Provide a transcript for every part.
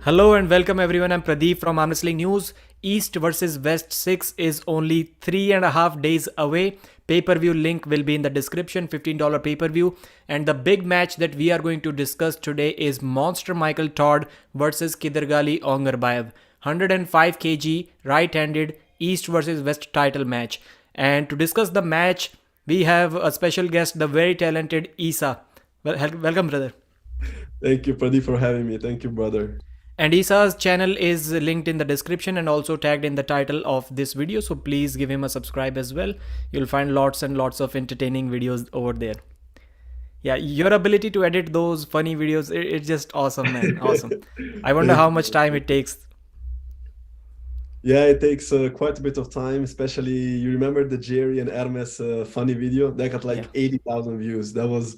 Hello and welcome everyone. I'm Pradeep from Armwrestling News. East versus West 6 is only 3.5 days away. Pay-per-view link will be in the description. $15 pay-per-view. And the big match that we are going to discuss today is Monster Michael Todd versus Kydyrgali Ongarbaev. 105 kg right-handed East versus West title match. And to discuss the match, we have a special guest, the very talented Isa. Welcome, brother. Thank you, Pradeep, for having me. Thank you, brother. And Isa's channel is linked in the description and also tagged in the title of this video. So please give him a subscribe as well. You'll find lots and lots of entertaining videos over there. Yeah, your ability to edit those funny videos, it's just awesome, man. Awesome. I wonder Thank how much you. time it takes. Yeah, it takes quite a bit of time, especially you remember the Jerry and Hermes funny video that got Yeah. like 80,000 views. That was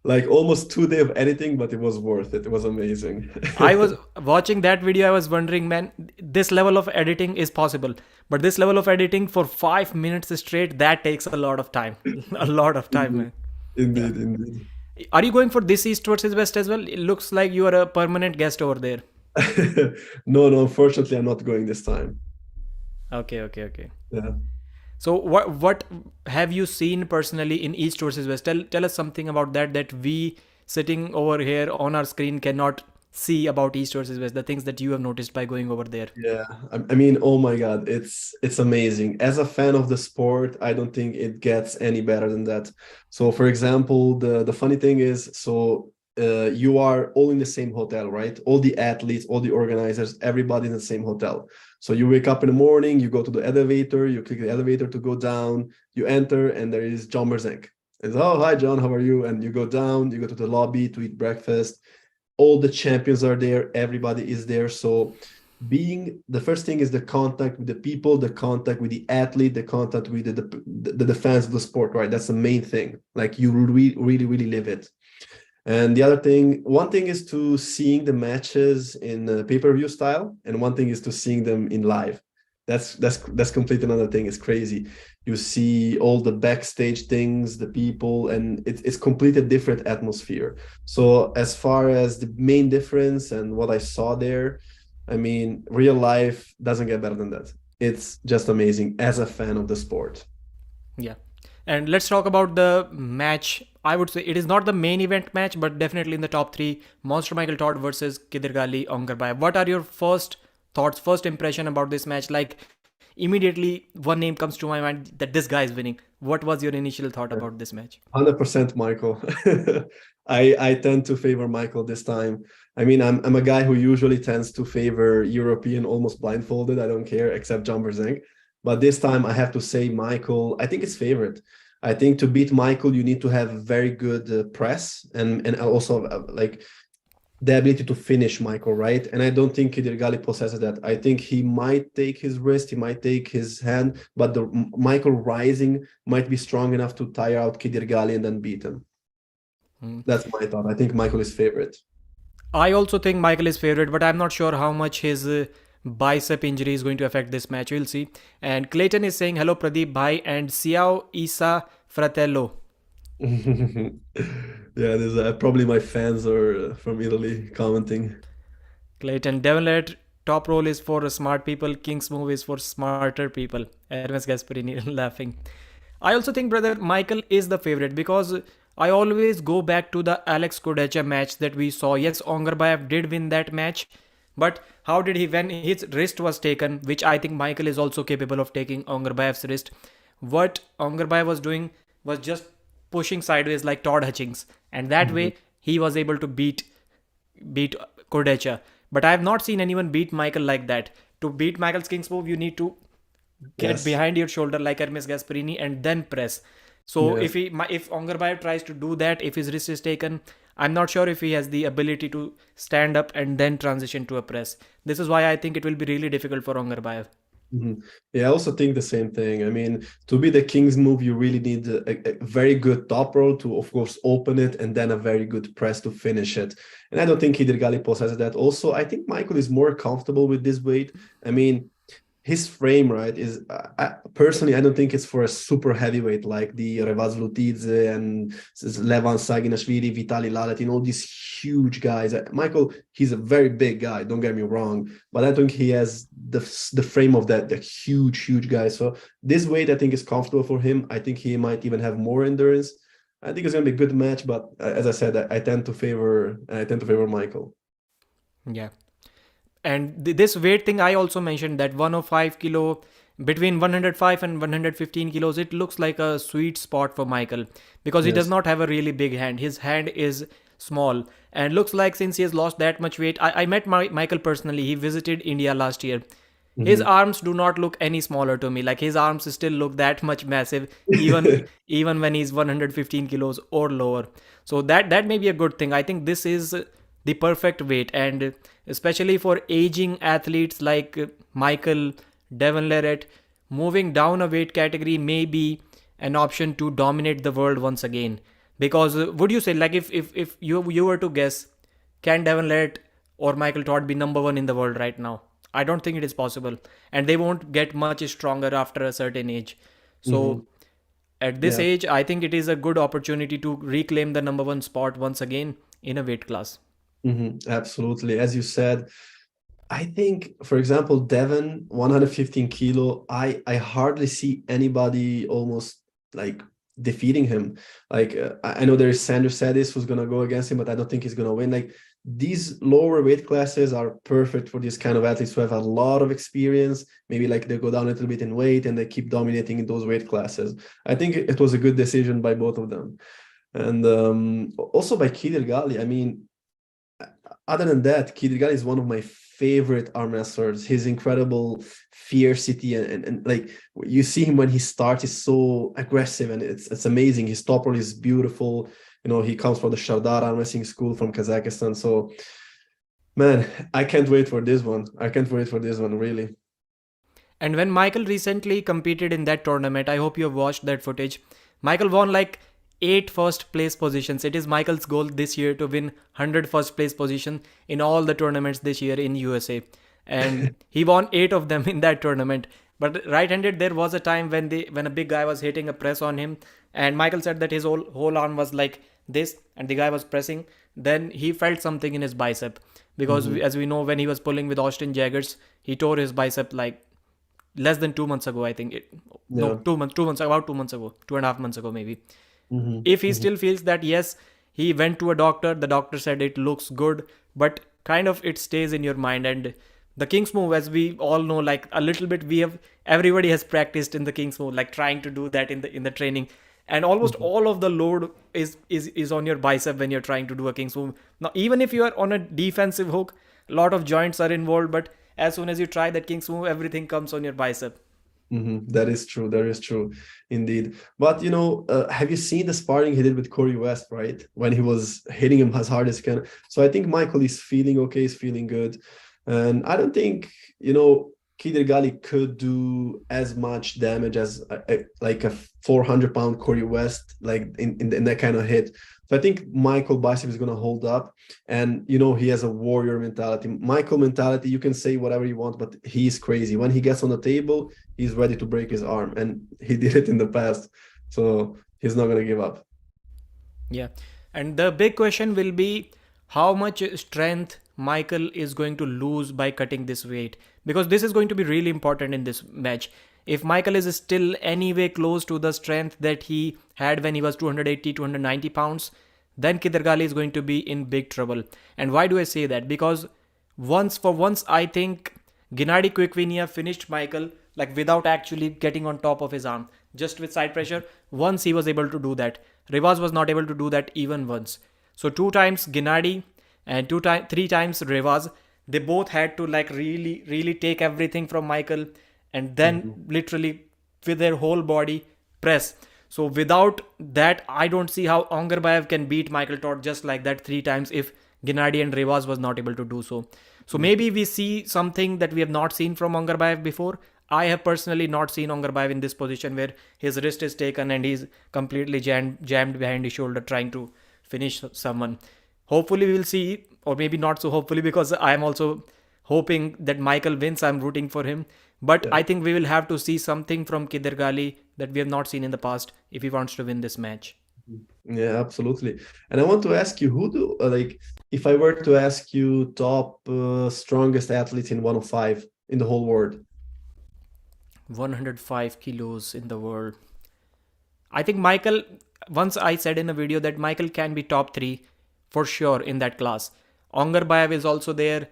like almost 2 days of editing, but it was worth it. It was amazing. I was watching that video. I was wondering, man, this level of editing is possible. But this level of editing for 5 minutes straight, that takes a lot of time. A lot of time, Indeed, man. Yeah. indeed. Are you going for this East versus West as well? It looks like you are a permanent guest over there. No, unfortunately, I'm not going this time. Okay. Yeah. So what have you seen personally in East versus West? Tell us something about that we sitting over here on our screen cannot see about East versus West. The things that you have noticed by going over there. Yeah, I mean, oh my God, it's amazing. As a fan of the sport, I don't think it gets any better than that. So, for example, the funny thing is, you are all in the same hotel, right? All the athletes, all the organizers, everybody in the same hotel. So you wake up in the morning, you go to the elevator, you click the elevator to go down, you enter, and there is John Berzek. And oh, hi John, how are you? And you go down, you go to the lobby to eat breakfast. All the champions are there, everybody is there. So being the first thing is the contact with the people, the contact with the athlete, the contact with the fans of the sport, right? That's the main thing. Like you really live it. And the other thing, one thing is to seeing the matches in pay-per-view style, and one thing is to seeing them in live. That's completely another thing. It's crazy. You see all the backstage things, the people, and it's completely different atmosphere. So as far as the main difference and what I saw there, I mean, real life doesn't get better than that. It's just amazing as a fan of the sport. Yeah. And let's talk about the match. I would say it is not the main event match, but definitely in the top three. Monster Michael Todd versus Kydyrgali Ongarbaev. What are your first thoughts, first impression about this match? Like immediately one name comes to my mind that this guy is winning. What was your initial thought about this match? 100% Michael. I tend to favor Michael this time. I mean, I'm a guy who usually tends to favor European almost blindfolded. I don't care, except John Berzeng. But this time I have to say Michael, I think it's favorite. I think to beat Michael, you need to have very good press and also like the ability to finish Michael, right? And I don't think Kydyrgali possesses that. I think he might take his wrist, he might take his hand, but the Michael rising might be strong enough to tire out Kydyrgali and then beat him. Hmm. That's my thought. I think Michael is favorite. I also think Michael is favorite, but I'm not sure how much his bicep injury is going to affect this match. We'll see. And Clayton is saying hello Pradeep Bhai and Siao Isa Fratello. Yeah, there's probably my fans are from Italy commenting. Clayton Devilet, top role is for smart people, King's move is for smarter people. Hermes Gasparini laughing. I also think, brother, Michael is the favorite because I always go back to the Alex Kodecha match that we saw. Yes, Ongarbaev did win that match, but how did he when his wrist was taken, which I think Michael is also capable of taking Ongarbaev's wrist. What Ongarbaev was doing was just pushing sideways like Todd Hutchings, and that Mhm. way he was able to beat Kodecha. But I have not seen anyone beat Michael like that. To beat Michael's King's move, you need to get Yes. behind your shoulder like Hermes Gasparini and then press. So Yes. if Ongarbaev tries to do that, if his wrist is taken, I'm not sure if he has the ability to stand up and then transition to a press. This is why I think it will be really difficult for Ongarbaev. Mhm. Yeah, I also think the same thing. I mean, to be the king's move, you really need a very good top roll to, of course, open it and then a very good press to finish it. And I don't think Kydyrgali possesses that. Also, I think Michael is more comfortable with this weight. I mean, his frame, right, is personally, I don't think it's for a super heavyweight like the Revaz Lutidze and Levan Saginashvili, Vitali Laletin, all these huge guys. Michael, he's a very big guy, don't get me wrong, but I think he has the frame of that, the huge guy. So this weight, I think, is comfortable for him. I think he might even have more endurance. I think it's going to be a good match, but as I said, I tend to favor Michael. Yeah. And this weight thing, I also mentioned that 105 kilo, between 105 and 115 kilos, it looks like a sweet spot for Michael because he does Yes. not have a really big hand. His hand is small and looks like since he has lost that much weight. I met Michael personally. He visited India last year. His Mm-hmm. arms do not look any smaller to me. Like his arms still look that much massive, even when he's 115 kilos or lower. So that may be a good thing. I think this is the perfect weight, and especially for aging athletes like Michael, Devon Leret, moving down a weight category may be an option to dominate the world once again. Because would you say, like, if you were to guess, can Devon Leret or Michael Todd be number one in the world right now? I don't think it is possible, and they won't get much stronger after a certain age. Mm-hmm. So at this Yeah. age, I think it is a good opportunity to reclaim the number one spot once again in a weight class. Mm-hmm. Absolutely. As you said, I think, for example, Devon, 115 kilo, I hardly see anybody almost like defeating him. Like, I know there is Sandro Sedis who's going to go against him, but I don't think he's going to win. Like, these lower weight classes are perfect for these kind of athletes who have a lot of experience. Maybe like they go down a little bit in weight and they keep dominating in those weight classes. I think it was a good decision by both of them. And also by Kydyrgali. I mean, other than that, Kydyrgali is one of my favorite arm wrestlers. His incredible fiercity and like you see him when he starts, he's so aggressive and it's amazing. His top roll is beautiful. You know, he comes from the Shardar arm wrestling school from Kazakhstan. So man, I can't wait for this one. I can't wait for this one, really. And when Michael recently competed in that tournament, I hope you have watched that footage. Michael won like 8 first place positions. It is Michael's goal this year to win 100 first place position in all the tournaments this year in USA. And he won 8 of them in that tournament. But right-handed, there was a time when a big guy was hitting a press on him, and Michael said that his whole arm was like this, and the guy was pressing. Then he felt something in his bicep because Mm-hmm. as we know, when he was pulling with Austin Jaggers, he tore his bicep like less than 2 months ago. I think no, Yeah. 2 months, about 2 months ago, 2.5 months ago maybe. Mm-hmm. If he Mm-hmm. still feels that, yes, he went to a doctor, the doctor said it looks good, but kind of it stays in your mind. And the King's move, as we all know, like a little bit, we have everybody has practiced in the King's move, like trying to do that in the training, and almost Mm-hmm. all of the load is on your bicep when you're trying to do a King's move. Now even if you are on a defensive hook, a lot of joints are involved, but as soon as you try that King's move, everything comes on your bicep. Mm-hmm. That is true. That is true, indeed. But you know, have you seen the sparring he did with Corey West, right? When he was hitting him as hard as he can. So I think Michael is feeling okay, is feeling good, and I don't think you know Kydyrgali could do as much damage as like a 400-pound Corey West, like in that kind of hit. So I think Michael bicep is going to hold up, and you know he has a warrior mentality. Michael mentality. You can say whatever you want, but he's crazy. When he gets on the table, he's ready to break his arm, and he did it in the past, so he's not going to give up. Yeah. And the big question will be how much strength Michael is going to lose by cutting this weight. Because this is going to be really important in this match. If Michael is still anyway close to the strength that he had when he was 280, 290 pounds, then Kydyrgali is going to be in big trouble. And why do I say that? Because once, I think Gennady Quickvinia finished Michael like without actually getting on top of his arm, just with side pressure. Once he was able to do that, Rivas was not able to do that even once. So two times Gennady and 3 times Rivas, they both had to like really take everything from Michael and then Mhm. literally with their whole body press. So without that, I don't see how Ongarbaev can beat Michael Todd just like that 3 times if Gennady and Rivas was not able to do so. So maybe we see something that we have not seen from Ongarbaev before. I have personally not seen Ongarbaev in this position where his wrist is taken and he's completely jammed behind his shoulder trying to finish someone. Hopefully we will see, or maybe not so hopefully, because I am also hoping that Michael wins. I'm rooting for him. But Yeah. I think we will have to see something from Kydyrgali that we have not seen in the past if he wants to win this match. Yeah, absolutely. And I want to ask you, who do like if I were to ask you top strongest athlete in 105 in the whole world? 105 kilos in the world. I think Michael, once I said in a video that Michael can be top three for sure in that class. Ongarbaev is also there.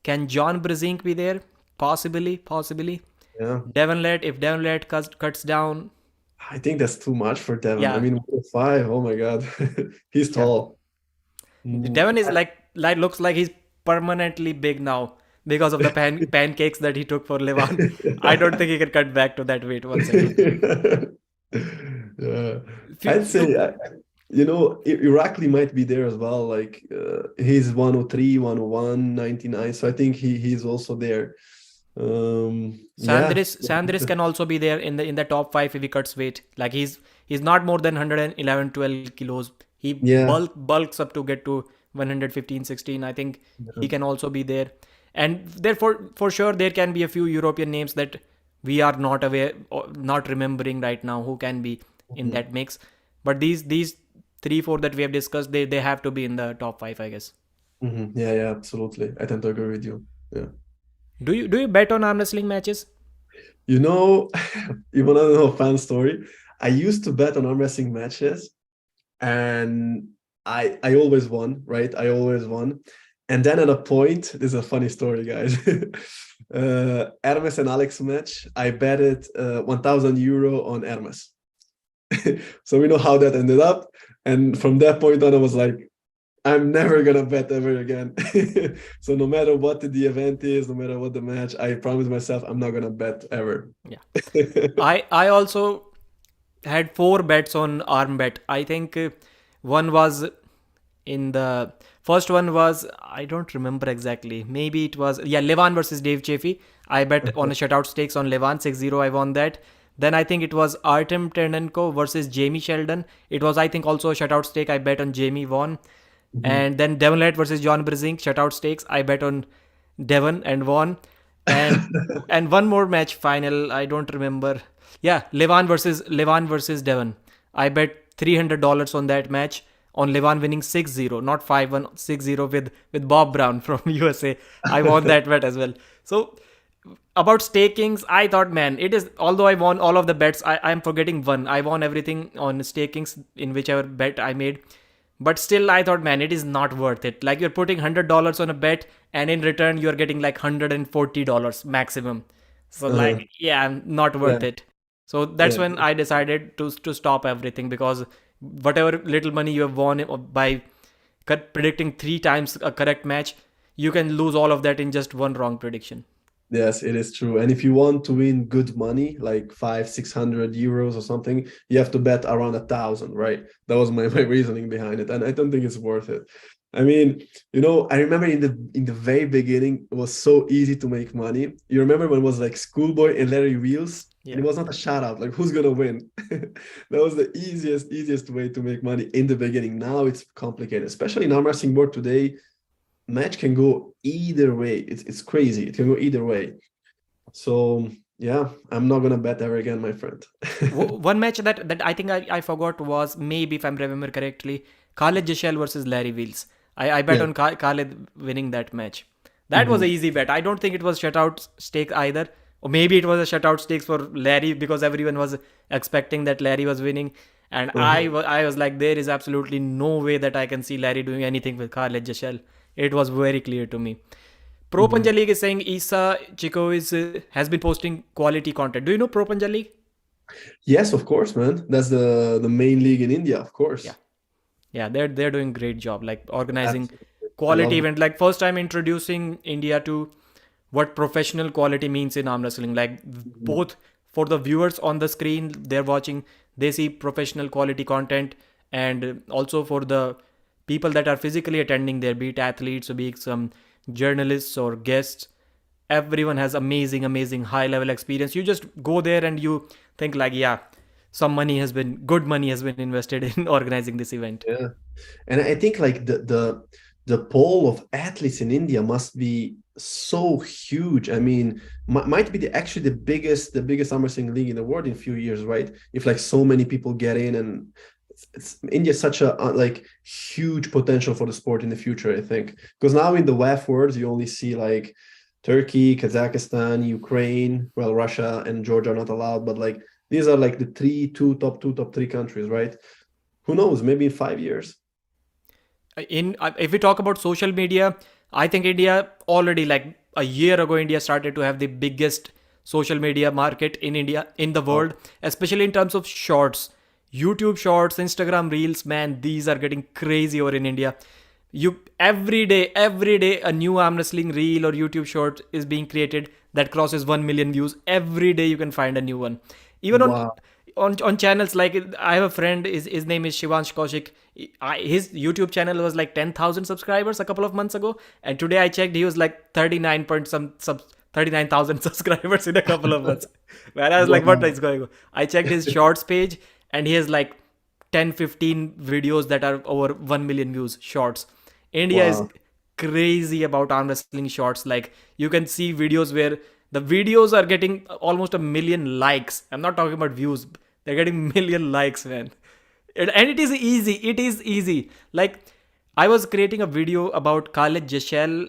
Can John Brezink be there? Possibly, possibly. Yeah, Devonlet, if Devonlet cuts down, I think that's too much for Devon. I yeah, mean, 105, oh my God, he's yeah. tall. Mm, Devon is like looks like he's permanently big now because of the pancakes that he took for Levan. I don't think he can cut back to that weight once again. Yeah, Few I'd few say, Irakli might be there as well. Like he's 103, 101, 99. So I think he's also there. Yeah, Sandris can also be there in the top five if he cuts weight. Like he's not more than 111 12 kilos. He yeah. bulks up to get to 115 16. I think Yeah. he can also be there. And therefore for sure there can be a few European names that we are not aware or not remembering right now who can be in Mhm. that mix. But these three four that we have discussed, they have to be in the top five, I guess. Yeah, yeah, absolutely. I tend to agree with you. Yeah. Do you bet on arm wrestling matches? You know, you want to know a fun story? I used to bet on arm wrestling matches, and I always won, right? I always won. And then at a point, this is a funny story, guys. Hermes and Alex match, I betted 1,000 euro on Hermes. So we know how that ended up. And from that point on, I was like, I'm never gonna bet ever again. So no matter what the event is, no matter what the match, I promise myself I'm not gonna bet ever. Yeah. I also had four bets on arm bet. I think one was in the first one was I don't remember exactly. Maybe it was Levan versus Dave Chaffee. I bet on a shutout stakes on Levan 6-0. I won that. Then I think it was Artem Ternenko versus Jamie Sheldon. It was I think also a shutout stake. I bet on Jamie won. Mhm. And then Devonlet versus John Brezink shutout stakes. I bet on Devon and won. And one more match final. I don't remember. Yeah, Levan versus Devon. I bet $300 on that match on Levan winning 6-0, not 5-1, 6-0 with Bob Brown from USA. I won that bet as well. So about stakings, I thought, man, it is. Although I won all of the bets, I'm forgetting one. I won everything on stakings in whichever bet I made. But still, I thought, man, it is not worth it. Like you're putting $100 on a bet, and in return, you're getting like $140 maximum. So Uh-huh. like, yeah, not Yeah, worth it. So that's yeah. when I decided to stop everything because whatever little money you have won by predicting three times a correct match, you can lose all of that in just one wrong prediction. Yes, it is true. And if you want to win good money, like 600 euros or something, you have to bet around 1,000, right? That was my reasoning behind it. And I don't think it's worth it. I mean, I remember in the very beginning, it was so easy to make money. You remember when it was like Schoolboy and Larry Wheels, and Yeah. it was not a shout out, like who's gonna win? That was the easiest way to make money in the beginning. Now it's complicated, especially in arm wrestling world today. Match can go either way. It's crazy. It can go either way. So yeah, I'm not gonna bet ever again, my friend. One match that I think I forgot was maybe if I remember correctly, Khaled Jishel versus Larry Wheels. I bet Yeah. on Khaled winning that match. That was an Mhm. easy bet. I don't think it was shutout stake either. Or maybe it was a shutout stakes for Larry because everyone was expecting that Larry was winning. And Uh-huh. I was like, there is absolutely no way that I can see Larry doing anything with Khaled Jishel. It was very clear to me. Pro Mhm. Punjab League is saying Isa Chico has been posting quality content. Do you know Pro Punjab League? Yes, of course, man. That's the main league in India, of Yeah. course. Yeah, they're doing great job like organizing Absolutely. I quality love it. event. Like first time introducing India to what professional quality means in arm wrestling. Like Mhm. both for the viewers on the screen, they're watching, they see professional quality content, and also for the people that are physically attending there, be it athletes or be it some journalists or guests. Everyone has amazing high level experience. You just go there and you think like, yeah, good money has been invested in organizing this event. Yeah. And I think like the the pool of athletes in India must be so huge. I mean, might be actually the biggest arm wrestling league in the world in a few years, right? If like so many people get in, and India is such a like huge potential for the sport in the future, I think. Because now in the WAF world, you only see like Turkey, Kazakhstan, Ukraine. Well, Russia and Georgia are not allowed, but like these are like the two, top three countries, right? Who knows? Maybe in 5 years. In if we talk about social media, I think India already, like a year ago, India started to have the biggest social media market in India, in the Wow. world, especially in terms of shorts. YouTube shorts, Instagram reels, man, these are getting crazy over in India. You every day a new arm wrestling reel or YouTube short is being created that crosses 1 million views. Every day you can find a new one. Even Wow. on channels, like I have a friend, his name is Shivansh Kaushik. His YouTube channel was like 10,000 subscribers a couple of months ago, and today I checked, he was like 39 point some sub 39,000 subscribers in a couple of months. Where I was like, what Wow. is going on? I checked his shorts page, and he has like 10, 15 videos that are over 1 million views, shorts. India is Wow. crazy about arm wrestling shorts. Like, you can see videos where the videos are getting almost a million likes. I'm not talking about views. They're getting million likes, man. And it is easy. It is easy. Like, I was creating a video about Khalid Jashel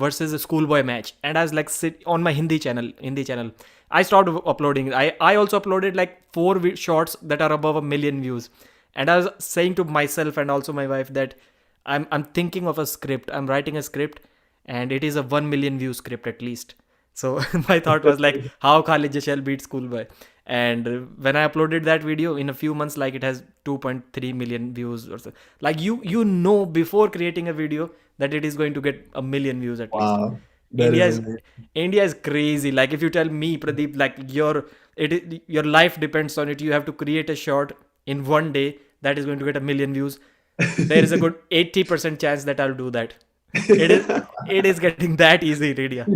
versus a schoolboy match, and I was like, sit on my Hindi channel. I started uploading. I also uploaded like four shorts that are above a million views, and I was saying to myself and also my wife that I'm thinking of a script. I'm writing a script, and it is a 1 million view script at least. So my thought was like, how Khalid Jashel beat Schoolboy. And when I uploaded that video, in a few months, like, it has 2.3 million views or so. Like, you know before creating a video that it is going to get a million views at least. Wow. That India is is amazing. India is crazy. Like, if you tell me, Pradeep, like, your life depends on it. You have to create a short in one day that is going to get a million views. There is a good 80% chance that I'll do that. It is it is getting that easy in India.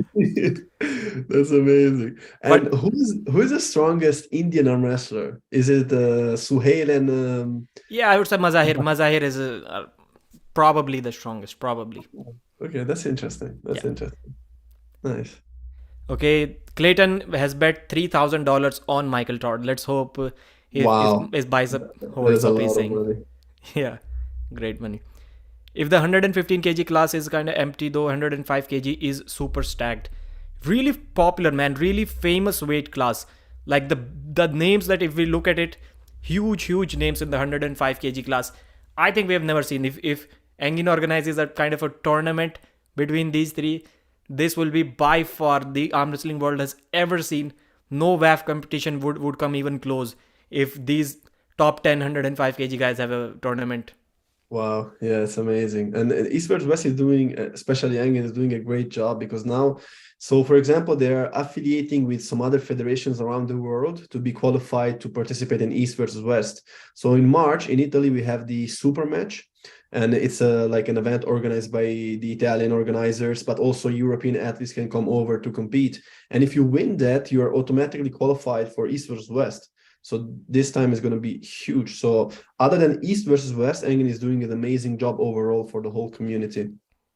That's amazing. And But who's the strongest Indian arm wrestler? Is it Suhail and yeah, I would say Mazahir. Mazahir is probably the strongest. Probably. okay, that's interesting. Yeah. That's interesting. Nice. Okay. Clayton has bet $3,000 on Michael Todd. Let's hope Wow. his bicep That is holds a up. He's lot of saying, money. yeah, great money. If the 115 kg class is kind of empty, though, 105 kg is super stacked. Really popular, man. Really famous weight class. Like, the names that, if we look at it, huge names in the 105 kg class. I think we have never seen. If Engin organizes a kind of a tournament between these three, this will be by far the arm wrestling world has ever seen. No WAF competition would come even close if these top 10 105 kg guys have a tournament. Wow, yeah, it's amazing. And Esports West is doing, especially Angen is doing a great job because now, so for example, they're affiliating with some other federations around the world to be qualified to participate in Esports West. So in March in Italy, we have the Super Match, and it's like an event organized by the Italian organizers, but also European athletes can come over to compete. And if you win that, you are automatically qualified for Esports West. So this time is going to be huge. So other than East versus West, Engen is doing an amazing job overall for the whole community.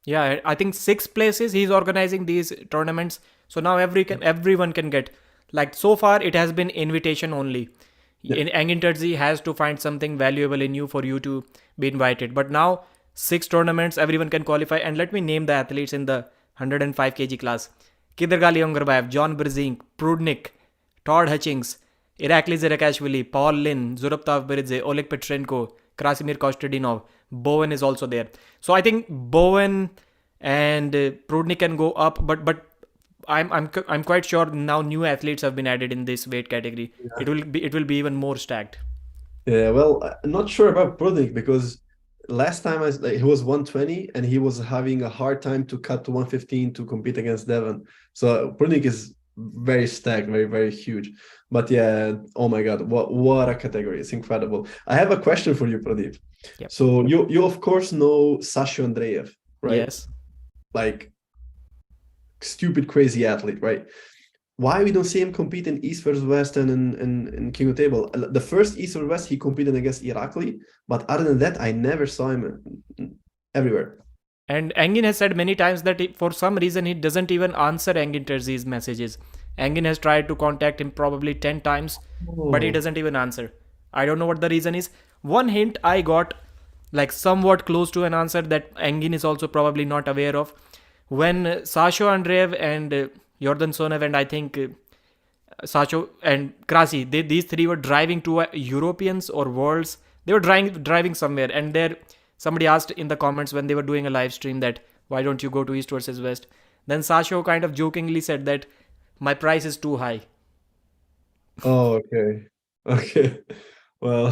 Yeah, I think six places he's organizing these tournaments. So now everyone can get. Like, so far, it has been invitation only. Yeah. In Engin Terzi has to find something valuable in you for you to be invited. But now, six tournaments, everyone can qualify. And let me name the athletes in the 105 kg class: Kydyrgali Ongarbaev, John Brzezinski, Prudnik, Todd Hutchings, Irakli Zerakashvili, Paul Lin, Zurabtav Beridze, Oleg Petrenko, Krasimir Kostadinov. Bowen is also there. So I think Bowen and Prudnik can go up, but I'm quite sure now new athletes have been added in this weight category. It will be even more stacked. Yeah, well, I'm not sure about Prudnik because last time he was 120 and he was having a hard time to cut to 115 to compete against Levan. So Prudnik is very stacked, very huge. But yeah, oh my God, what a category! It's incredible. I have a question for you, Pradeep. Yep. So you of course know Sasha Andreev, right? Yes. Like stupid crazy athlete, right? Why we don't see him compete in East versus West and in King of Table? The first East versus West he competed against Irakli, but other than that, I never saw him everywhere. And Engin has said many times that for some reason he doesn't even answer Engin Terzi's messages. Engin has tried to contact him probably 10 times, but he Oh, doesn't even answer. I don't know what the reason is. One hint I got, like somewhat close to an answer that Engin is also probably not aware of. When Sasha Andreev and Jordan Sonev and I think Sacho and Krasi, these three were driving to Europeans or Worlds. They were driving somewhere, and there somebody asked in the comments when they were doing a live stream that why don't you go to East versus West? Then Sacho kind of jokingly said that my price is too high. oh, okay. Okay. Well,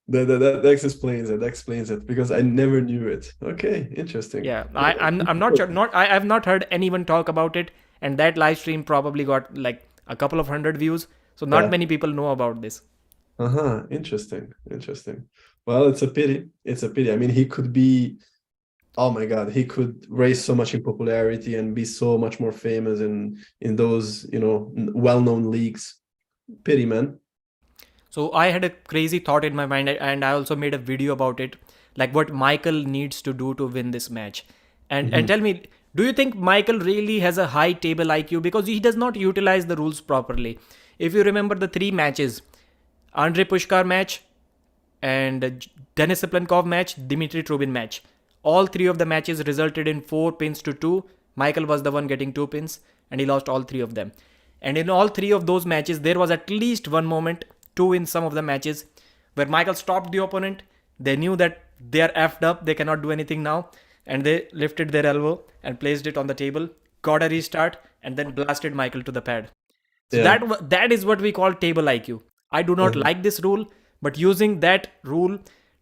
that explains it. That explains it because I never knew it. Okay, interesting. Yeah, I'm not sure. Not I've not heard anyone talk about it, and that live stream probably got like a couple of hundred views. So not Yeah. many people know about this. Uh-huh. Interesting. Interesting. Well, it's a pity. It's a pity. I mean, he could be, oh my God, he could raise so much in popularity and be so much more famous in those, well-known leagues. Pity, man. So I had a crazy thought in my mind, and I also made a video about it, like what Michael needs to do to win this match. And Hmm. tell me, do you think Michael really has a high table IQ because he does not utilize the rules properly? If you remember the three matches, Andrei Pushkar match, and Denis Siplenkov match, Dmitry Trubin match. All three of the matches resulted in 4 pins to 2. Michael was the one getting 2 pins, and he lost all three of them. And in all three of those matches, there was at least one moment, two in some of the matches, where Michael stopped the opponent. They knew that they are effed up, they cannot do anything now, and they lifted their elbow and placed it on the table, got a restart, and then blasted Michael to the pad. So Yeah. that is what we call table IQ. I do not Uh-huh. like this rule, but using that rule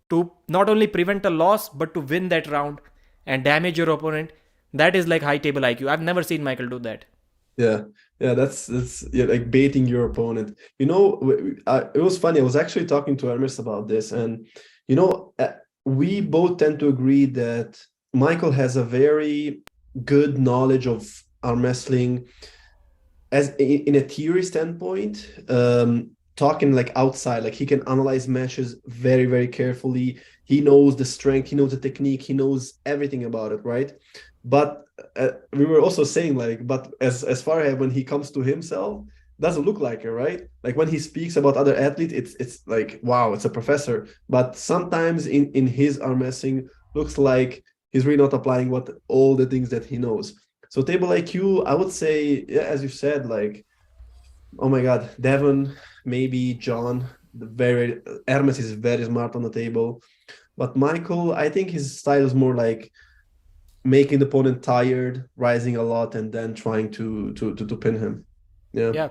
to not only prevent a loss but to win that round and damage your opponent, that is like high table IQ. I've never seen Michael do that. Yeah, yeah, that's yeah, like baiting your opponent. It was funny. I was actually talking to Hermes about this, and we both tend to agree that Michael has a very good knowledge of arm wrestling as in a theory standpoint, talking like outside, like he can analyze matches very, very carefully. He knows the strength, he knows the technique, he knows everything about it, right? But we were also saying like, but as far as when he comes to himself, doesn't look like it, right? Like when he speaks about other athletes, it's like wow, it's a professor. But sometimes in his arm wrestling, looks like he's really not applying what all the things that he knows. So table IQ, I would say, yeah, as you said, like, oh my God, Devon, maybe John, the very Hermes is very smart on the table. But Michael, I think his style is more like making the opponent tired, rising a lot, and then trying to pin him. Yeah. Yeah,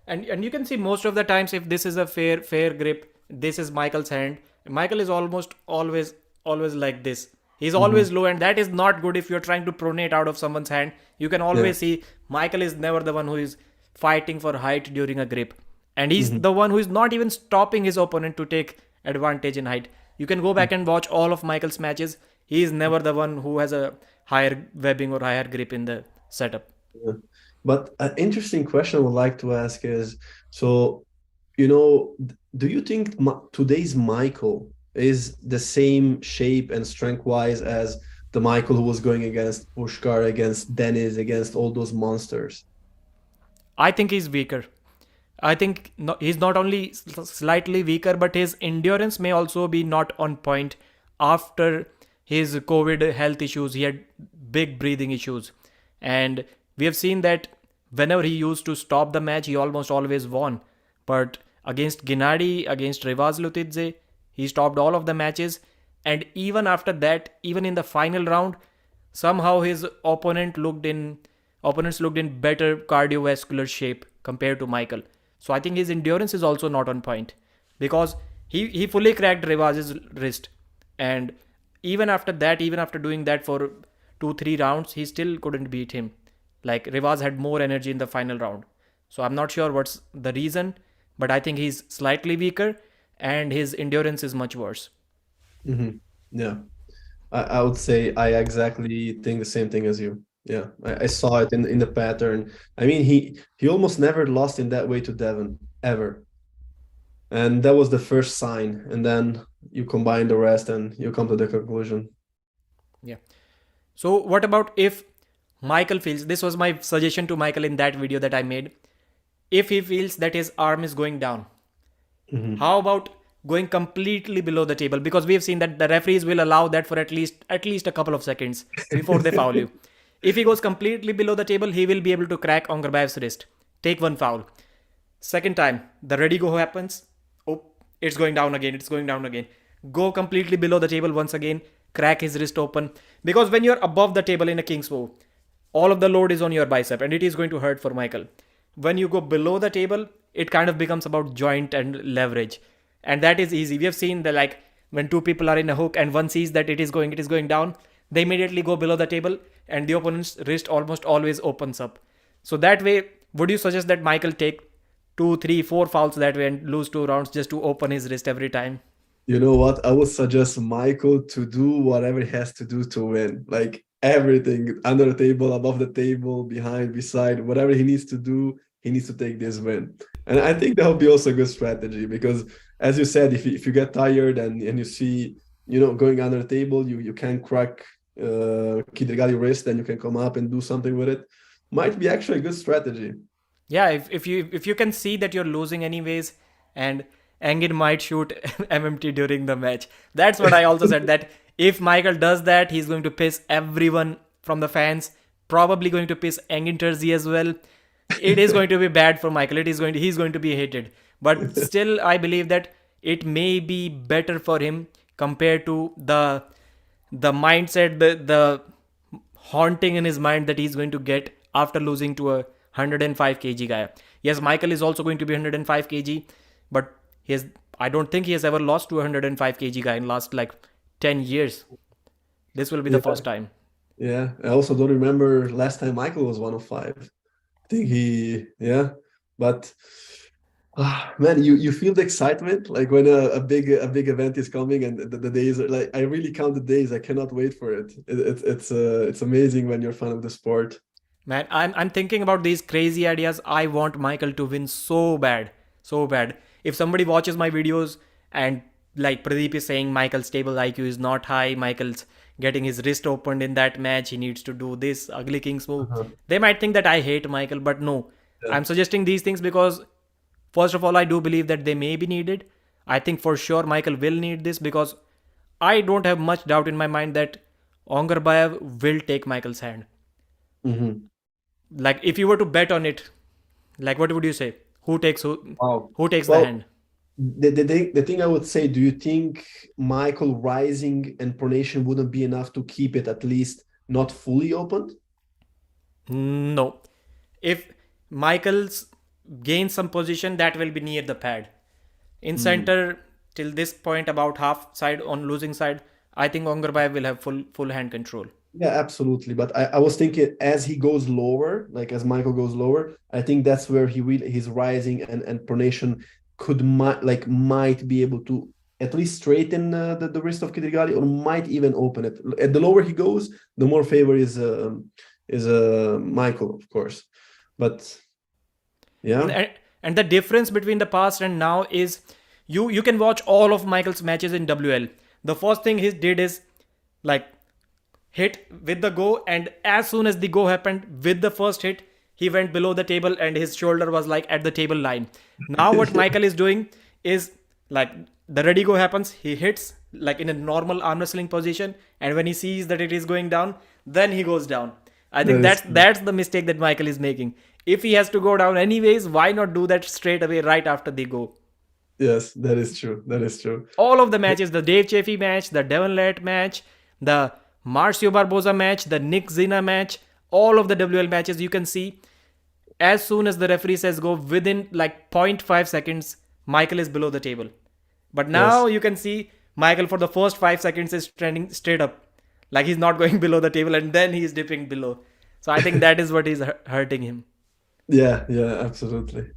and you can see most of the times if this is a fair grip, this is Michael's hand. Michael is almost always like this. He's Hmm. always low, and that is not good if you're trying to pronate out of someone's hand. You can Yeah. always see Michael is never the one who is fighting for height during a grip, and he's Hmm. the one who is not even stopping his opponent to take advantage in height. You can go back and watch all of Michael's matches. He is never the one who has a higher webbing or higher grip in the setup. Yeah. But an interesting question I would like to ask is, so, do you think today's Michael is the same shape and strength wise as the Michael who was going against Pushkar, against Dennis, against all those monsters? I think he's weaker. I think no, he's not only slightly weaker, but his endurance may also be not on point after his COVID health issues. He had big breathing issues. And we have seen that whenever he used to stop the match, he almost always won. But against Gennady, against Rivaz Lutidze, he stopped all of the matches. And even after that, even in the final round, somehow his opponents looked in better cardiovascular shape compared to Michael. So I think his endurance is also not on point because he fully cracked Rivaz's wrist, and even after that, even after doing that for 2 3 rounds, he still couldn't beat him. Like Rivaz had more energy in the final round. So I'm not sure what's the reason, but I think he's slightly weaker and his endurance is much worse. Hmm. Yeah. I would say I exactly think the same thing as you. Yeah, I saw it in the pattern. I mean, he almost never lost in that way to Devon ever, and that was the first sign. And then you combine the rest, and you come to the conclusion. Yeah. So what about if Michael feels, this was my suggestion to Michael in that video that I made, if he feels that his arm is going down, Mhm. how about going completely below the table? Because we have seen that the referees will allow that for at least a couple of seconds before they foul you. If he goes completely below the table, he will be able to crack Ongarbaev's wrist. Take one foul. Second time, the ready go happens. Oh, it's going down again. It's going down again. Go completely below the table once again. Crack his wrist open. Because when you're above the table in a king's move, all of the load is on your bicep and it is going to hurt for Michael. When you go below the table, it kind of becomes about joint and leverage. And that is easy. We have seen that, like, when two people are in a hook and one sees that it is going down, they immediately go below the table and the opponent's wrist almost always opens up. So that way, would you suggest that Michael take two, three, four fouls that way and lose 2 rounds just to open his wrist every time? You know what? I would suggest Michael to do whatever he has to do to win. Like everything under the table, above the table, behind, beside, whatever he needs to do, he needs to take this win. And I think that would be also a good strategy because, as you said, if you get tired and you see, going under the table, you can crack Kydyrgali wrist and you can come up and do something with it. Might be actually a good strategy. Yeah, if you can see that you're losing anyways, and Engin might shoot MMT during the match. That's what I also said, that if Michael does that, he's going to piss everyone from the fans, probably going to piss Engin Terzi as well. It is going to be bad for Michael. He's going to be hated. But still, I believe that it may be better for him compared to the mindset, the haunting in his mind that he's going to get after losing to a 105 kg guy. Yes, Michael is also going to be 105 kg, but I don't think he has ever lost to a 105 kg guy in last like 10 years. This will be the Yeah, first time. yeah. I also don't remember last time Michael was 105. I think yeah, but man, you feel the excitement like when a big event is coming and the days are like I really count the days. I cannot wait for it. It's amazing when you're a fan of the sport. Man, I'm thinking about these crazy ideas. I want Michael to win so bad, so bad. If somebody watches my videos and, like, Pradeep is saying Michael's stable IQ is not high, Michael's getting his wrist opened in that match, he needs to do this ugly king's move. Uh-huh. They might think that I hate Michael, but no. Yeah. I'm suggesting these things because, first of all, I do believe that they may be needed. I think for sure Michael will need this because I don't have much doubt in my mind that Ongarbaev will take Michael's hand. Hmm. Like, if you were to bet on it, like, what would you say? Who takes who? Wow. Who takes the Well, hand? the thing I would say, do you think Michael rising and pronation wouldn't be enough to keep it at least not fully opened? No. If Michaels gains some position, that will be near the pad. In Mm. center, till this point, about half side on losing side, I think Ongarbaev will have full hand control. Yeah, absolutely. But I was thinking as he goes lower, like as Michael goes lower, I think that's where his rising and pronation might be able to at least straighten the wrist of Kydyrgali or might even open it. At the lower he goes, the more favor is Michael, of course. But And, yeah. and and the difference between the past and now is, you can watch all of Michael's matches in WL. The first thing he did is, like, hit with the go, and as soon as the go happened with the first hit, he went below the table and his shoulder was like at the table line. Now what Michael is doing is, like, the ready go happens, he hits like in a normal arm wrestling position, and when he sees that it is going down, then he goes down. I That think is that's the mistake that Michael is making. If he has to go down anyways, why not do that straight away right after the go? yes, that is true. That is true. All of the matches, the Dave Chaffee match, the Devon Lett match, the Marcio Barboza match, the Nick Zina match, all of the WL matches, you can see as soon as the referee says go, within like zero point 0.5 seconds, Michael is below the table. But now Yes. you can see Michael for the first 5 seconds is trending straight up. Like, he's not going below the table and then he's dipping below. So I think that is what is hurting him. Yeah, yeah, absolutely.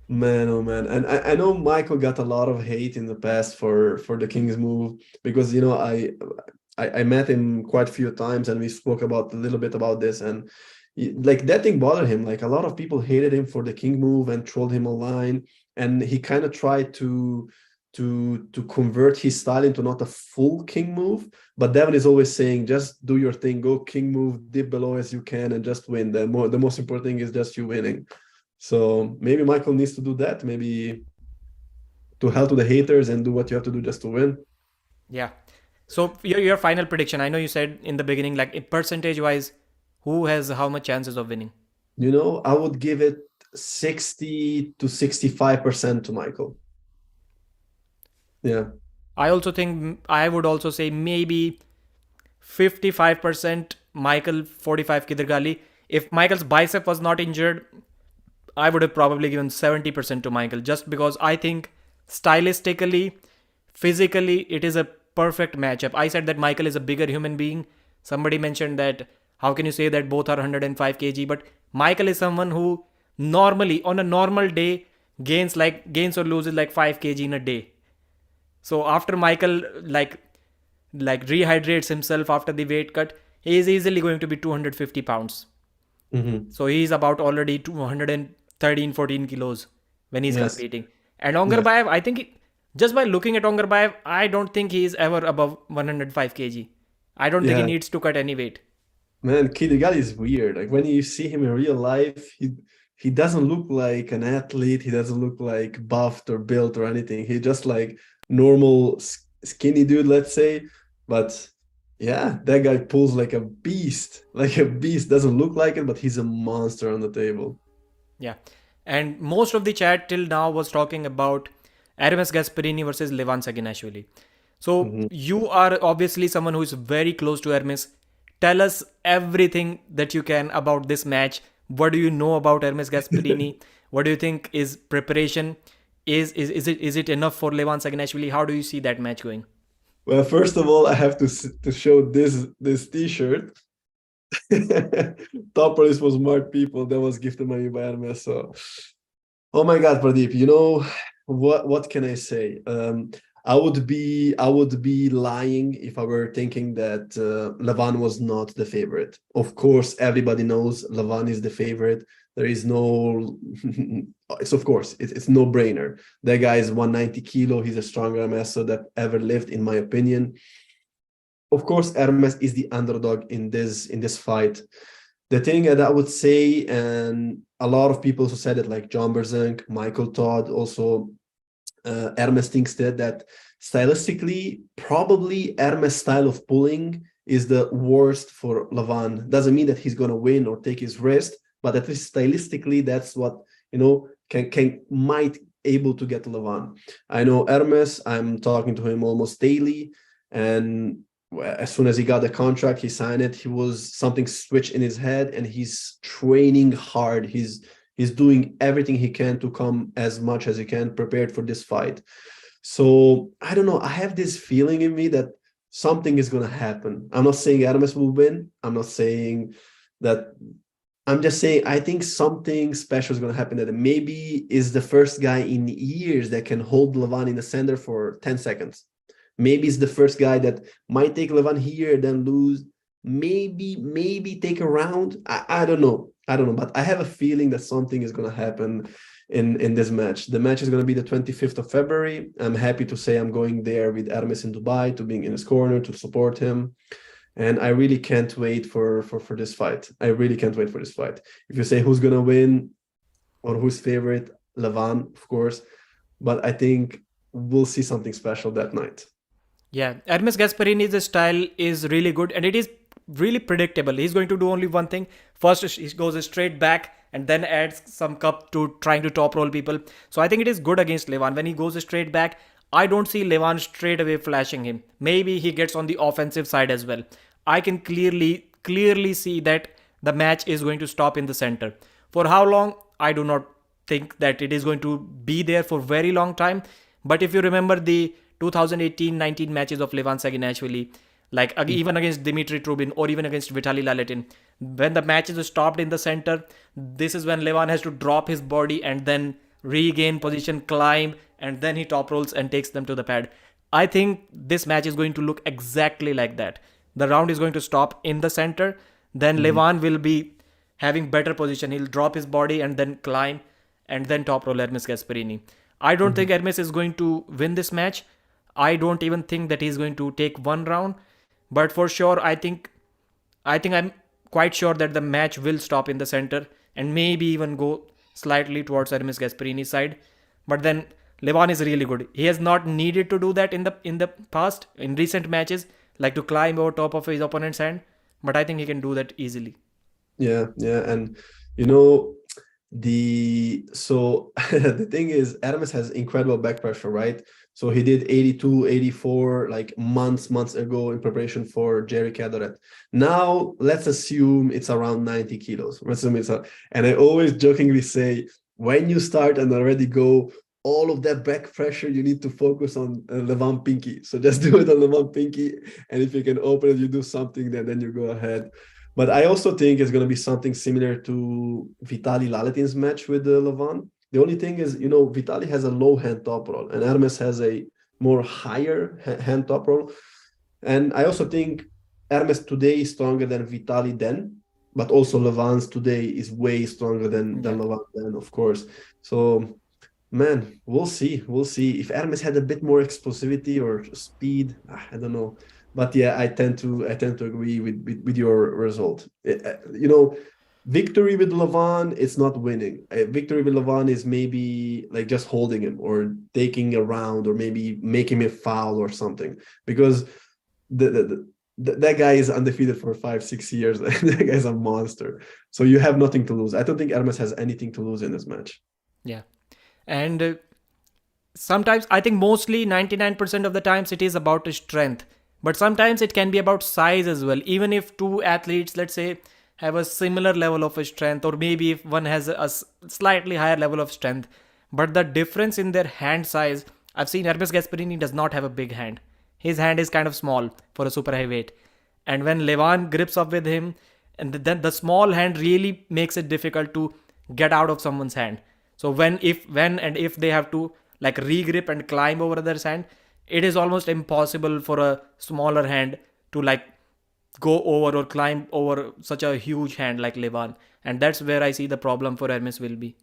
Man, oh man. And I know Michael got a lot of hate in the past for the King's move because I met him quite a few times and we spoke about a little bit about this and like that thing bothered him. Like a lot of people hated him for the King move and trolled him online and he kind of tried to to convert his style into not a full king move. But Devon is always saying, just do your thing, go king move, dip below as you can, and just win. The most important thing is just you winning. So maybe Michael needs to do that. Maybe to hell to the haters and do what you have to do just to win. Yeah. So your final prediction. I know you said in the beginning, like percentage wise, who has how much chances of winning? I would give it 60 to 65% to Michael. Yeah. I also think I would also say maybe 55% Michael, 45 Kydyrgali. If Michael's bicep was not injured, I would have probably given 70% to Michael, just because I think stylistically, physically, it is a perfect matchup. I said that Michael is a bigger human being. Somebody mentioned that how can you say that both are 105 kg, but Michael is someone who normally on a normal day gains or loses like 5 kg in a day. So after Michael like rehydrates himself after the weight cut, he is easily going to be 250 pounds. Mm-hmm. So he's about already 213, 14 kilos when he's Yes. competing. And Yes. Ongarbaev, I think just by looking at Ongarbaev, I don't think he is ever above 105 kg. I don't think he Yeah. needs to cut any weight. Man, Kydyrgali is weird. Like when you see him in real life, he doesn't look like an athlete. He doesn't look like buffed or built or anything. He's just like normal skinny dude, let's say. But yeah, that guy pulls like a beast. Like a beast. Doesn't look like it, but he's a monster on the table. Yeah. And most of the chat till now was talking about Hermes Gasparini versus Levan Saginashvili. So Mhm. you are obviously someone who is very close to Hermes. Tell us everything that you can about this match. What do you know about Hermes Gasparini? What do you think is preparation? Is it enough for Levan Saginashvili? How do you see that match going? Well, first of all, I have to show this T-shirt. Top Police for Smart People. That was gifted by me by Hermes. So, oh my God, Pradeep. What can I say? I would be lying if I were thinking that Levan was not the favorite. Of course, everybody knows Levan is the favorite. There is no, it's of course it's no brainer. That guy is 190 kilo. He's the strongest wrestler that ever lived, in my opinion. Of course, Hermes is the underdog in this fight. The thing that I would say, and a lot of people also said it, like John Berzink, Michael Todd, also Hermes thinks that stylistically, probably Hermes' style of pulling is the worst for Levan. Doesn't mean that he's gonna win or take his rest, but at least stylistically, that's what can might able to get Levan. I know Hermes. I'm talking to him almost daily, and as soon as he got the contract, he signed it. He was something switched in his head, and he's training hard. He's doing everything he can to come as much as he can prepared for this fight. So I don't know. I have this feeling in me that something is going to happen. I'm not saying Adamus will win. I'm not saying that. I'm just saying I think something special is going to happen. That maybe is the first guy in years that can hold Levan in the center for 10 seconds. Maybe it's the first guy that might take Levan here, then lose. Maybe take a round. I don't know. I don't know, but I have a feeling that something is going to happen in this match. The match is going to be the 25th of February. I'm happy to say I'm going there with Hermes in Dubai to being in his corner to support him. And I really can't wait for this fight. I really can't wait for this fight. If you say who's going to win or who's favorite, Levan, of course. But I think we'll see something special that night. Yeah, Hermes Gasparini's style is really good and it is really predictable. He's going to do only one thing. First, he goes straight back and then adds some cup to trying to top roll people. So I think it is good against Levan. When he goes straight back, I don't see Levan straight away flashing him. Maybe he gets on the offensive side as well. I can clearly see that the match is going to stop in the center. For how long? I do not think that it is going to be there for very long time. But if you remember the 2018-19 matches of Levan Saginashvili, like even against Dimitri Trubin or even against Vitaly Laletin, when the matches are stopped in the center, this is when Levan has to drop his body and then regain position, climb, and then he top rolls and takes them to the pad. I think this match is going to look exactly like that. The round is going to stop in the center, then Mhm. Levan will be having better position. He'll drop his body and then climb and then top roll Hermes Gasparini. I don't think Hermes is going to win this match. I don't even think that he's going to take one round. But for sure, I think I'm quite sure that the match will stop in the center and maybe even go slightly towards Hermes Gasparini's side. But then Levan is really good. He has not needed to do that in the past, in recent matches, like to climb over top of his opponent's hand. But I think he can do that easily. Yeah, yeah, and you know the thing is Hermes has incredible back pressure, right? So he did 82, 84 like months ago in preparation for Jerry Cadoret. Now let's assume it's around 90 kilos. Let's assume and I always jokingly say when you start and already go all of that back pressure, you need to focus on Levan Pinky. So just do it on Levan Pinky, and if you can open it, you do something, then you go ahead. But I also think it's going to be something similar to Vitaly Laletin's match with Levan. The only thing is, Vitaly has a low hand top roll and Hermes has a more higher hand top roll. And I also think Hermes today is stronger than Vitaly then, but also Levan's today is way stronger than Levan then, of course. So, man, we'll see. We'll see. If Hermes had a bit more explosivity or speed, I don't know. But yeah, I tend to agree with your result. Victory with Levan, it's not winning. Victory with Levan is maybe like just holding him or taking a round or maybe making him a foul or something. Because that guy is undefeated for 5-6 years. That guy's a monster. So you have nothing to lose. I don't think Hermes has anything to lose in this match. Yeah. And sometimes, I think mostly 99% of the times it is about strength. But sometimes it can be about size as well. Even if two athletes, let's say, have a similar level of strength, or maybe if one has a slightly higher level of strength, but the difference in their hand size, I've seen Hermes Gasparini does not have a big hand. His hand is kind of small for a super heavyweight. And when Levan grips up with him, and then the small hand really makes it difficult to get out of someone's hand. So when and if they have to like re-grip and climb over others' hand, it is almost impossible for a smaller hand to like go over or climb over such a huge hand like Levan. And that's where I see the problem for Hermes will be.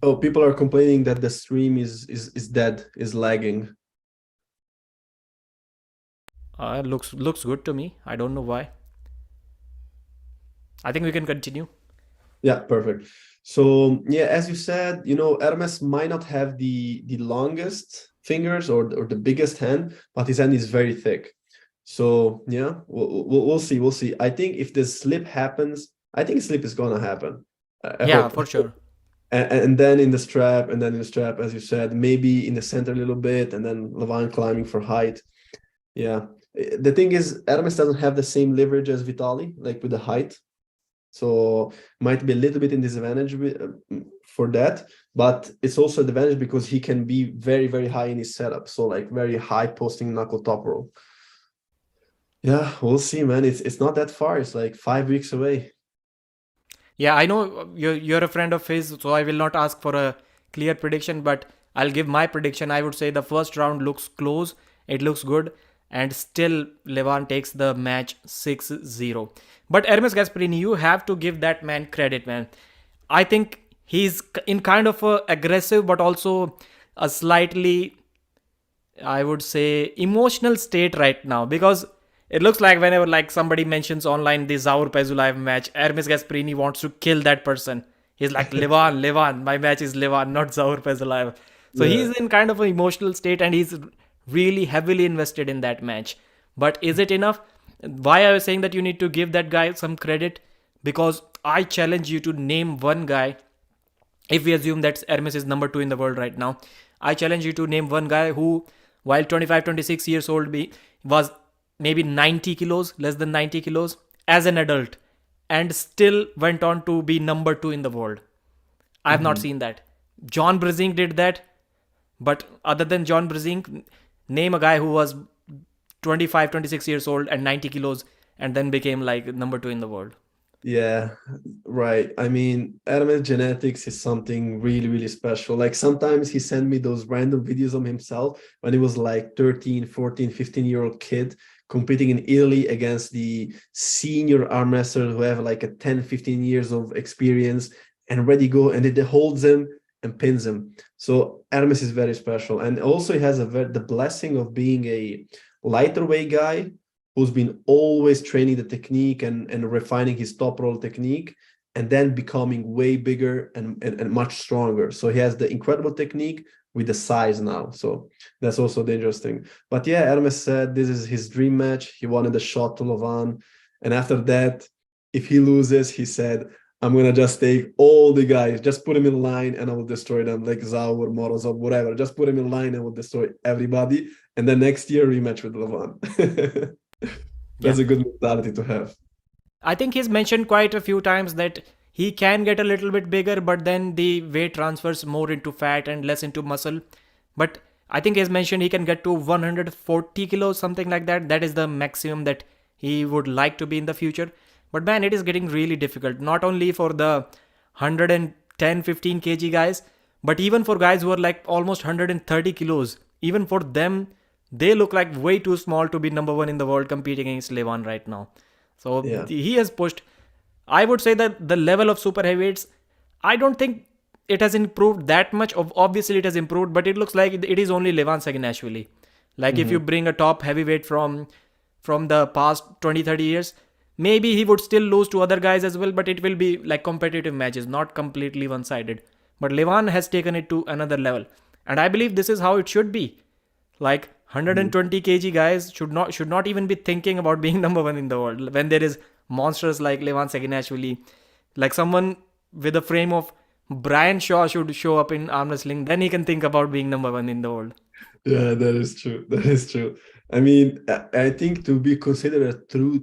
Oh, people are complaining that the stream is dead, is lagging. Looks good to me. I don't know why. I think we can continue. Yeah, perfect. So yeah, as you said, Hermes might not have the longest fingers or the biggest hand, but his hand is very thick. So yeah, we'll see. We'll see. I think if the slip happens, I think slip is gonna happen. I Yeah, hope. for sure. And then in the strap, as you said, maybe in the center a little bit, and then Levan climbing for height. Yeah. The thing is, Hermes doesn't have the same leverage as Vitaly, like with the height. So might be a little bit in disadvantage for that, but it's also an advantage because he can be very, very high in his setup. So like very high posting knuckle top roll. Yeah, we'll see, man. It's not that far. It's like 5 weeks away. Yeah, I know you're a friend of his, so I will not ask for a clear prediction, but I'll give my prediction. I would say the first round looks close, it looks good, and still Levan takes the match 6-0. But Hermes Gasparini, you have to give that man credit, man. I think he's in kind of a aggressive but also a slightly, I would say, emotional state right now, because it looks like whenever like somebody mentions online the Zaur Pezulaev match, Hermes Gasparini wants to kill that person. He's like, Levan, my match is Levan, not Zaur Pezulaev. So Yeah. he's in kind of an emotional state and he's really heavily invested in that match. But is it enough? Why I was saying that you need to give that guy some credit? Because I challenge you to name one guy. If we assume that Hermes is number 2 in the world right now, I challenge you to name one guy who, while 25, 26 years old, was maybe 90 kilos, less than 90 kilos, as an adult, and still went on to be number 2 in the world. I have not Mhm. seen that. John Brzezinski did that, but other than John Brzezinski, name a guy who was 25, 26 years old and 90 kilos and then became like number 2 in the world. Yeah, right. I mean, Hermes genetics is something really, really special. Like sometimes he sent me those random videos of himself when he was like 13, 14, 15-year-old kid competing in Italy against the senior arm wrestlers who have like a 10, 15 years of experience and ready go. And it holds him and pins him. So Hermes is very special, and also he has the blessing of being a lighter weight guy who's been always training the technique and refining his top roll technique, and then becoming way bigger and much stronger. So he has the incredible technique with the size now. So that's also dangerous thing. But yeah, Hermes said this is his dream match. He wanted a shot to Levan. And after that, if he loses, he said, I'm gonna just take all the guys, just put him in line and I will destroy them, like Zhao or Morozov, whatever. Just put him in line and we'll destroy everybody. And then next year rematch with Levan. Yeah. That's a good mentality to have. I think he's mentioned quite a few times that he can get a little bit bigger, but then the weight transfers more into fat and less into muscle. But I think he's mentioned he can get to 140 kilos, something like that. That is the maximum that he would like to be in the future. But man, it is getting really difficult, not only for the 110, 15 kg guys, but even for guys who are like almost 130 kilos. Even for them, they look like way too small to be number one in the world competing against Levan right now. So Yeah. he has pushed. I would say that the level of super heavyweights, I don't think it has improved that much. Obviously, it has improved, but it looks like it is only Levan Saginashvili. Like if you Mhm. bring a top heavyweight from the past 20, 30 years, maybe he would still lose to other guys as well, but it will be like competitive matches, not completely one-sided. But Levan has taken it to another level, and I believe this is how it should be. Like Mhm. 120 kg guys should not even be thinking about being number one in the world when there is monsters like Levan Saginashvili. Like someone with a frame of Brian Shaw should show up in arm wrestling, then he can think about being number one in the world. Yeah, that is true. That is true. I mean, I think to be considered a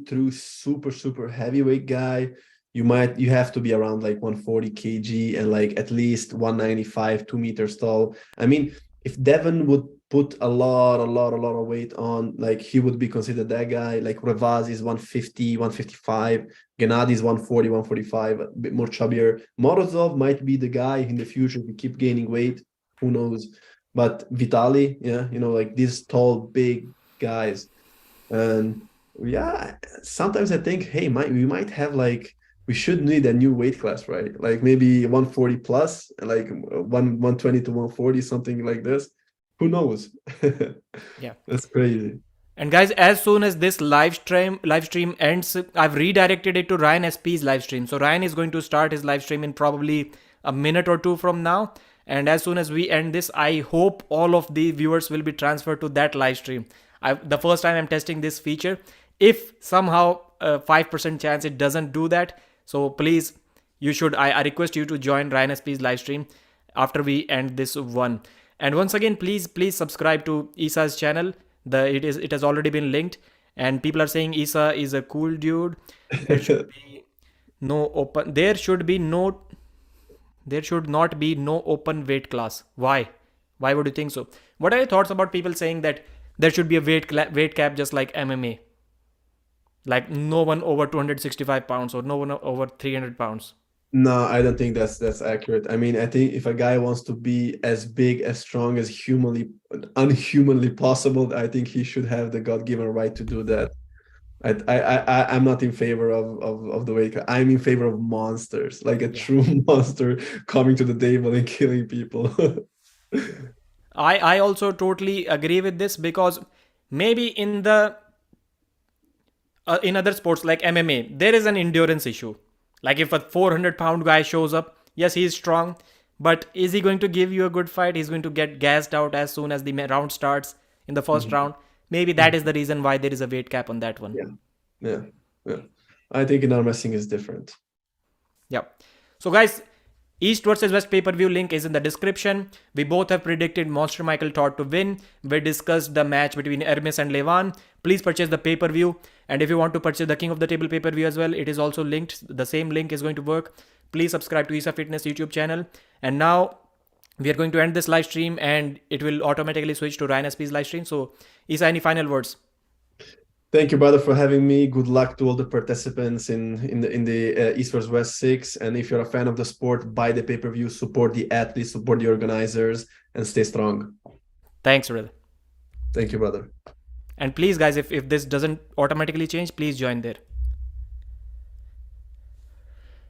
true, super heavyweight guy, you have to be around like 140 kg and like at least 195, 2 meters tall. I mean, if Devon would put a lot of weight on, like he would be considered that guy. Like Revaz is 150, 155, Gennady is 140, 145, a bit more chubbier. Morozov might be the guy in the future if we keep gaining weight. Who knows? But Vitali, yeah, like these tall, big guys. And yeah, sometimes I think, hey, we might have like we should need a new weight class, right? Like maybe 140 plus, like 120 to 140, something like this. Who knows? Yeah. That's crazy. And guys, as soon as this live stream ends, I've redirected it to Ryan SP's live stream. So Ryan is going to start his live stream in probably a minute or two from now. And as soon as we end this, I hope all of the viewers will be transferred to that live stream. The first time I'm testing this feature. If somehow 5% chance it doesn't do that, so please, I request you to join Ryan SP's live stream after we end this one. And once again, please subscribe to Isa's channel. It has already been linked, and people are saying Isa is a cool dude. There should be no open. There should not be no open weight class. Why? Why would you think so? What are your thoughts about people saying that there should be a weight cap just like MMA? Like no one over 265 pounds or no one over 300 pounds. No, I don't think that's accurate. I mean, I think if a guy wants to be as big, as strong, as unhumanly possible, I think he should have the God-given right to do that. I'm not in favor of the weight cut. I'm in favor of monsters, like a Yeah. true monster coming to the table and killing people. I also totally agree with this because maybe in other sports like MMA, there is an endurance issue. Like if a 400-pound guy shows up, yes, he's strong, but is he going to give you a good fight? He's going to get gassed out as soon as the round starts in the first Mhm. round. Maybe that is the reason why there is a weight cap on that one. Yeah, yeah, yeah. I think in arm wrestling is different. Yeah. So guys, East versus West pay-per-view link is in the description. We both have predicted Monster Michael Todd to win. We discussed the match between Hermes and Levan. Please purchase the pay-per-view. And if you want to purchase the King of the Table pay-per-view as well, it is also linked. The same link is going to work. Please subscribe to Isa Fitness YouTube channel. And now we are going to end this live stream and it will automatically switch to Ryan SP's live stream. So Isa, any final words? Thank you, brother, for having me. Good luck to all the participants in the East vs West 6. And if you're a fan of the sport, buy the pay-per-view, support the athletes, support the organizers, and stay strong. Thanks, brother. Thank you, brother. And please, guys, if this doesn't automatically change, please join there.